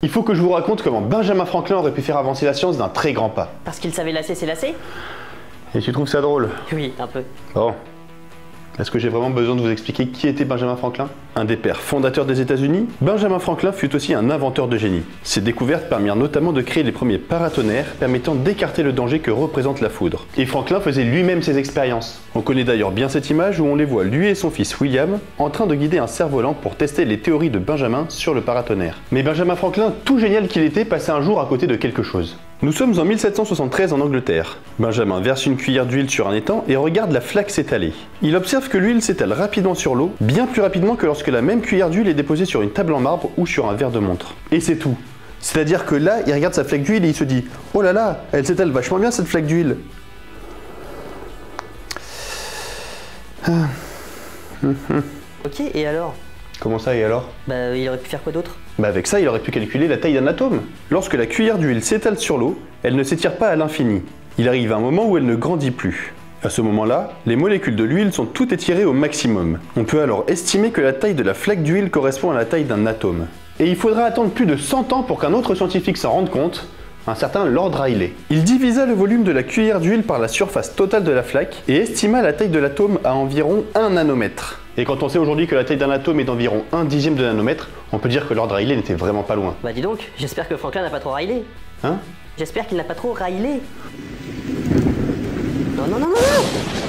Il faut que je vous raconte comment Benjamin Franklin aurait pu faire avancer la science d'un très grand pas. Parce qu'il savait lasser ses lacets? Et tu trouves ça drôle? Oui, un peu. Bon. Est-ce que j'ai vraiment besoin de vous expliquer qui était Benjamin Franklin? Un des pères fondateurs des États-Unis, Benjamin Franklin fut aussi un inventeur de génie. Ses découvertes permirent notamment de créer les premiers paratonnerres permettant d'écarter le danger que représente la foudre. Et Franklin faisait lui-même ses expériences. On connaît d'ailleurs bien cette image où on les voit lui et son fils William en train de guider un cerf-volant pour tester les théories de Benjamin sur le paratonnerre. Mais Benjamin Franklin, tout génial qu'il était, passait un jour à côté de quelque chose. Nous sommes en 1773 en Angleterre. Benjamin verse une cuillère d'huile sur un étang et regarde la flaque s'étaler. Il observe que l'huile s'étale rapidement sur l'eau, bien plus rapidement que lorsque la même cuillère d'huile est déposée sur une table en marbre ou sur un verre de montre. Et c'est tout. C'est-à-dire que là, il regarde sa flaque d'huile et il se dit « Oh là là, elle s'étale vachement bien cette flaque d'huile !» Ok, et alors? Comment ça et alors? Bah, il aurait pu faire quoi d'autre? Bah avec ça, il aurait pu calculer la taille d'un atome. Lorsque la cuillère d'huile s'étale sur l'eau, elle ne s'étire pas à l'infini. Il arrive un moment où elle ne grandit plus. À ce moment-là, les molécules de l'huile sont toutes étirées au maximum. On peut alors estimer que la taille de la flaque d'huile correspond à la taille d'un atome. Et il faudra attendre plus de 100 ans pour qu'un autre scientifique s'en rende compte, un certain Lord Rayleigh. Il divisa le volume de la cuillère d'huile par la surface totale de la flaque et estima la taille de l'atome à environ 1 nanomètre. Et quand on sait aujourd'hui que la taille d'un atome est d'environ 1/10 de nanomètre, on peut dire que Lord Rayleigh n'était vraiment pas loin. Bah dis donc, j'espère que Franklin n'a pas trop raillé. Hein? J'espère qu'il n'a pas trop raillé. Non, non, non, non, non!